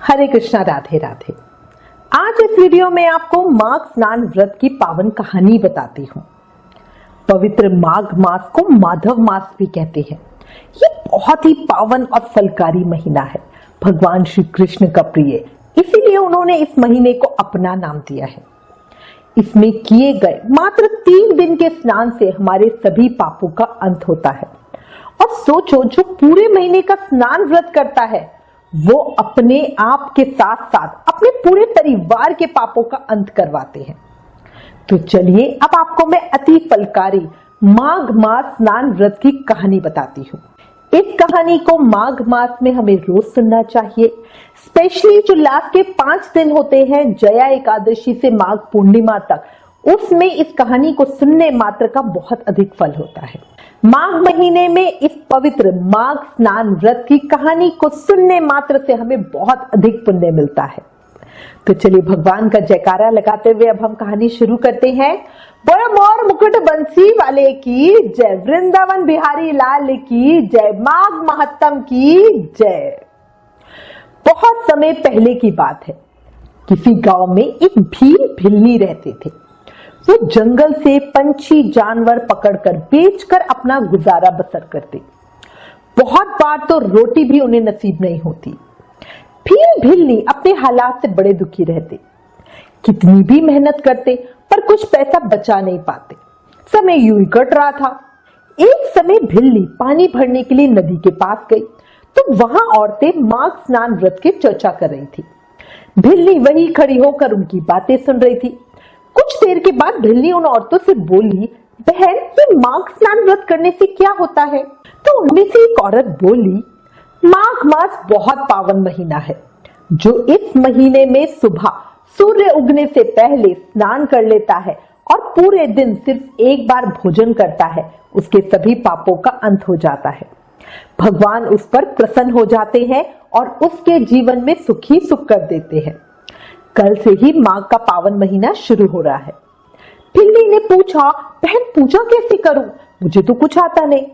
हरे कृष्णा, राधे राधे। आज इस वीडियो में आपको माघ स्नान व्रत की पावन कहानी बताती हूँ। पवित्र माघ मास को माधव मास भी कहते हैं। ये बहुत ही पावन और फलकारी महीना है, भगवान श्री कृष्ण का प्रिय, इसीलिए उन्होंने इस महीने को अपना नाम दिया है। इसमें किए गए मात्र 3 दिन के स्नान से हमारे सभी पापों का अंत होता है। और सोचो, जो पूरे महीने का स्नान व्रत करता है वो अपने आप के साथ साथ अपने पूरे परिवार के पापों का अंत करवाते हैं। तो चलिए अब आपको मैं अति फलकारी माघ मास स्नान व्रत की कहानी बताती हूँ। इस कहानी को माघ मास में हमें रोज सुनना चाहिए, स्पेशली जो लास्ट के 5 दिन होते हैं, जया एकादशी से माघ पूर्णिमा तक, उसमें इस कहानी को सुनने मात्र का बहुत अधिक फल होता है। माघ महीने में इस पवित्र माघ स्नान व्रत की कहानी को सुनने मात्र से हमें बहुत अधिक पुण्य मिलता है। तो चलिए भगवान का जयकारा लगाते हुए अब हम कहानी शुरू करते हैं। बोलो मोर मुकुट बंसी वाले की जय, वृंदावन बिहारी लाल की जय, माघ महत्तम की जय। बहुत समय पहले की बात है, किसी गांव में एक भील भिल्ली रहते थे। वो जंगल से पंछी जानवर पकड़कर बेचकर अपना गुजारा बसर करते। बहुत बार तो रोटी भी उन्हें नसीब नहीं होती। भील भिल्ली अपने हालात से बड़े दुखी रहते। कितनी भी मेहनत करते पर कुछ पैसा बचा नहीं पाते। समय यूं ही कट रहा था। एक समय भिल्ली पानी भरने के लिए नदी के पास गई तो वहां औरतें माघ स्नान व्रत की चर्चा कर रही थी। भिल्ली वहीं खड़ी होकर उनकी बातें सुन रही थी। कुछ देर के बाद भिल्ली उन औरतों से बोली, बहन, ये माघ स्नान व्रत करने से क्या होता है? तो उनमें से एक औरत बोली, माघ मास बहुत पावन महीना है। जो इस महीने में सुबह सूर्य उगने से पहले स्नान कर लेता है और पूरे दिन सिर्फ एक बार भोजन करता है, उसके सभी पापों का अंत हो जाता है। भगवान उस पर प्रसन्न हो जाते हैं और उसके जीवन में सुखी सुख कर देते हैं। कल से ही माघ का पावन महीना शुरू हो रहा है। भिल्ली ने पूछा, बहन, पूजा कैसे करूं? मुझे तो कुछ आता नहीं।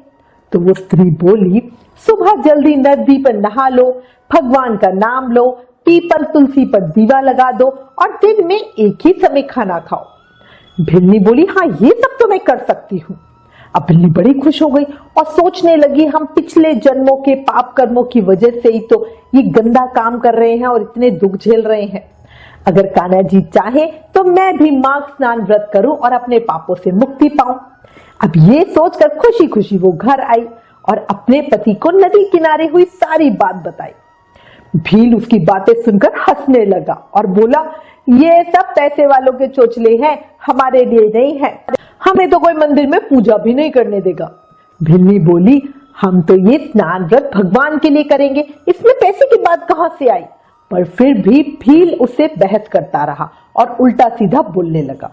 तो वो स्त्री बोली, सुबह जल्दी नदी पर नहा लो, भगवान का नाम लो, पीपल तुलसी पर दीवा लगा दो और दिन में एक ही समय खाना खाओ। भिल्ली बोली, हाँ, ये सब तो मैं कर सकती हूँ। अब भिल्ली बड़ी खुश हो गई और सोचने लगी, हम पिछले जन्मों के पाप कर्मों की वजह से ही तो ये गंदा काम कर रहे हैं और इतने दुख झेल रहे हैं। अगर कान्हा जी चाहे तो मैं भी माघ स्नान व्रत करूं और अपने पापों से मुक्ति पाऊं। अब ये सोचकर खुशी खुशी वो घर आई और अपने पति को नदी किनारे हुई सारी बात बताई। भील उसकी बातें सुनकर हंसने लगा और बोला, ये सब पैसे वालों के चोचले हैं, हमारे लिए नहीं है। हमें तो कोई मंदिर में पूजा भी नहीं करने देगा। भिल्ली बोली, हम तो ये स्नान व्रत भगवान के लिए करेंगे, इसमें पैसे की बात कहां से आई? पर फिर भी भील उससे बहस करता रहा और उल्टा सीधा बोलने लगा।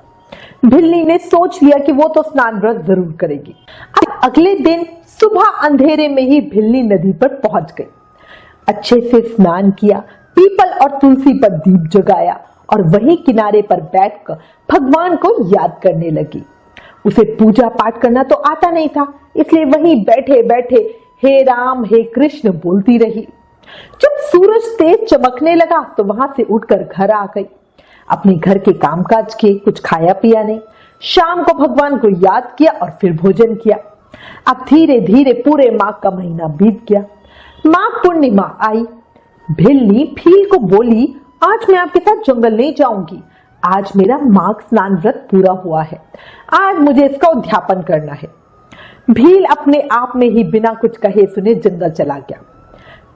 भिल्ली ने सोच लिया कि वो तो स्नान व्रत जरूर करेगी। अब अगले दिन सुबह अंधेरे में ही भिल्ली नदी पर पहुंच गई। अच्छे से स्नान किया, पीपल और तुलसी पर दीप जगाया और वहीं किनारे पर बैठकर भगवान को याद करने लगी। उसे पूजा पाठ करना तो आता नहीं था, इसलिए वहीं बैठे बैठे हे राम हे कृष्ण बोलती रही। जब सूरज तेज चमकने लगा तो वहां से उठकर घर आ गई। अपने घर के कामकाज किए, कुछ खाया पिया नहीं। शाम को भगवान को याद किया और फिर भोजन किया। अब धीरे धीरे पूरे माघ का महीना बीत गया। माघ पूर्णिमा आई। भिल्ली भील को बोली, आज मैं आपके साथ जंगल नहीं जाऊंगी। आज मेरा माघ स्नान व्रत पूरा हुआ है, आज मुझे इसका उद्यापन करना है। भील अपने आप में ही बिना कुछ कहे सुने जंगल चला गया।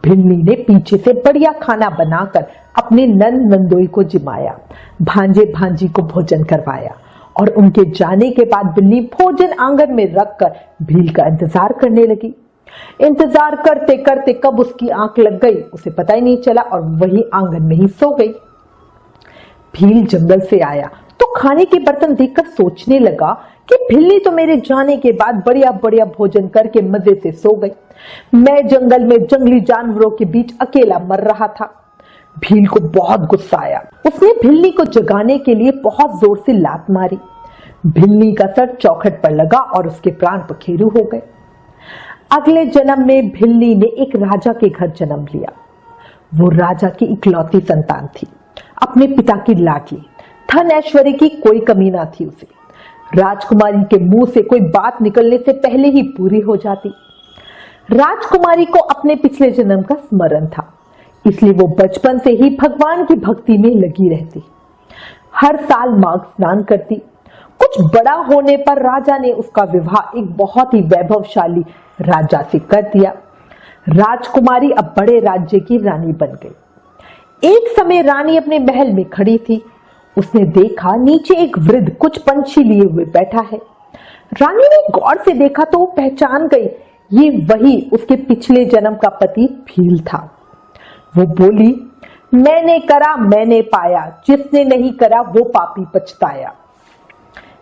भिल्ली ने पीछे से बढ़िया खाना बनाकर अपने नंद नंदोई को जिमाया, भांजे भांजी को भोजन करवाया और उनके जाने के बाद बिल्ली भोजन आंगन में रखकर भील का इंतजार करने लगी। इंतजार करते करते कब उसकी आंख लग गई उसे पता ही नहीं चला और वही आंगन में ही सो गई। भील जंगल से आया तो खाने के बर्तन देखकर सोचने लगा कि भिल्ली तो मेरे जाने के बाद बढ़िया बढ़िया भोजन करके मजे से सो गई। मैं जंगल में जंगली जानवरों के बीच अकेला मर रहा था। भील को बहुत गुस्सा आया। उसने भिल्ली को जगाने के लिए बहुत जोर से लात मारी। भिल्ली का सर चौखट पर लगा और उसके प्राण पखेरु हो गए। अगले जन्म में भिल्ली ने एक राजा के घर जन्म लिया। वो राजा की इकलौती संतान थी, अपने पिता की लाडली, धन ऐश्वर्य की कोई कमी ना थी उसे। राजकुमारी के मुंह से कोई बात निकलने से पहले ही पूरी हो जाती। राजकुमारी को अपने पिछले जन्म का स्मरण था, इसलिए वो बचपन से ही भगवान की भक्ति में लगी रहती। हर साल माघ स्नान करती। कुछ बड़ा होने पर राजा ने उसका विवाह एक बहुत ही वैभवशाली राजा से कर दिया। राजकुमारी अब बड़े राज्य की रानी बन गई। एक समय रानी अपने महल में खड़ी थी। उसने देखा नीचे एक वृद्ध कुछ पंछी लिए हुए बैठा है। रानी ने गौर से देखा तो वो पहचान गई, ये वही उसके पिछले जन्म का पति भील था। वो बोली, मैंने करा मैंने पाया, जिसने नहीं करा वो पापी पछताया।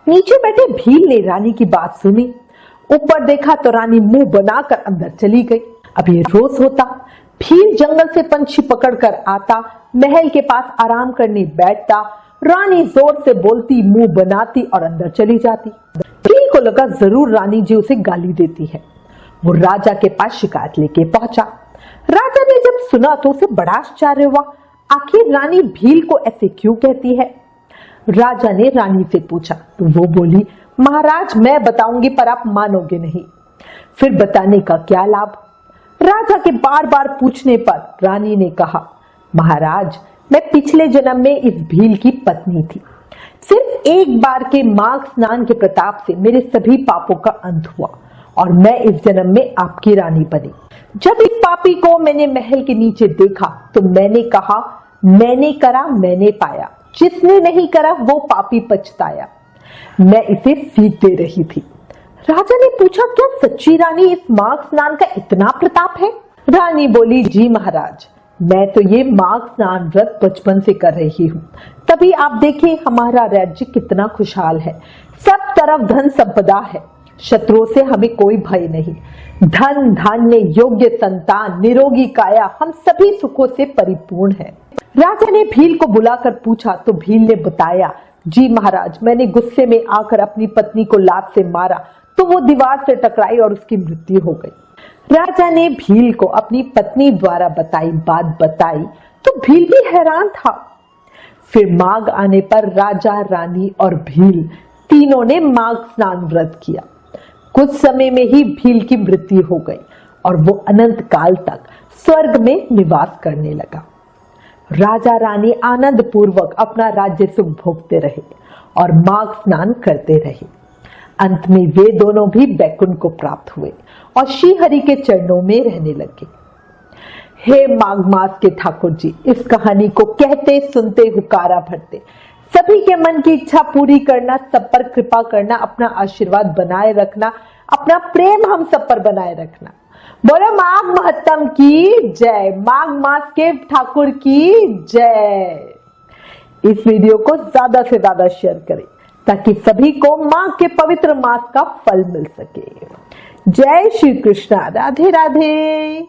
नीचे बैठे भील ने रानी की बात सुनी। ऊपर देखा तो रानी मुंह बनाकर अंदर चली गई। अब ये रोज होता। भील जंगल से पंछी पकड़कर आता, महल के पास आराम करने बैठता। रानी जोर से बोलती, मुंह बनाती और अंदर चली जाती। भील को लगा जरूर रानी जी उसे गाली देती है। वो राजा के पास शिकायत लेके पहुंचा। राजा ने जब सुना तो उसे बड़ा आश्चर्य हुआ, आखिर रानी भील को ऐसे क्यों कहती है। राजा ने रानी से पूछा तो वो बोली, महाराज मैं बताऊंगी पर आप मानोगे नहीं। फिर बताने का क्या लाभ। राजा के बार बार पूछने पर रानी ने कहा, महाराज मैं पिछले जन्म में इस भील की पत्नी थी। सिर्फ एक बार के माघ स्नान के प्रताप से मेरे सभी पापों का अंत हुआ और मैं इस जन्म में आपकी रानी बनी। जब इस पापी को मैंने महल के नीचे देखा तो मैंने कहा, मैंने करा मैंने पाया, जिसने नहीं करा वो पापी पछताया। मैं इसे सीख दे रही थी। राजा ने पूछा, क्या सच्ची रानी इस माघ स्नान का इतना प्रताप है। रानी बोली, जी महाराज मैं तो ये माघ स्नान व्रत बचपन से कर रही हूँ, तभी आप देखें हमारा राज्य कितना खुशहाल है। सब तरफ धन संपदा है, शत्रुओं से हमें कोई भय नहीं। धन धान्य योग्य संतान निरोगी काया, हम सभी सुखों से परिपूर्ण है। राजा ने भील को बुलाकर पूछा तो भील ने बताया, जी महाराज मैंने गुस्से में आकर अपनी पत्नी को लात से मारा तो वो दीवार से टकराई और उसकी मृत्यु हो गई। राजा ने भील को अपनी पत्नी द्वारा बताई बात बताई तो भील भी हैरान था। फिर माघ आने पर राजा रानी और भील तीनों ने माघ स्नान व्रत किया। कुछ समय में ही भील की मृत्यु हो गई और वो अनंत काल तक स्वर्ग में निवास करने लगा। राजा रानी आनंद पूर्वक अपना राज्य सुख भोगते रहे और माघ स्नान करते रहे। अंत में वे दोनों भी बैकुंठ को प्राप्त हुए और श्री हरि के चरणों में रहने लगे। हे माघ मास के ठाकुर जी, इस कहानी को कहते सुनते हुकारा भरते, सभी के मन की इच्छा पूरी करना, सब पर कृपा करना, अपना आशीर्वाद बनाए रखना, अपना प्रेम हम सब पर बनाए रखना। बोलो माघ महत्तम की जय, माघ मास के ठाकुर की जय। इस वीडियो को ज्यादा से ज्यादा शेयर करें ताकि सभी को माघ के पवित्र मास का फल मिल सके। जय श्री कृष्णा, राधे राधे।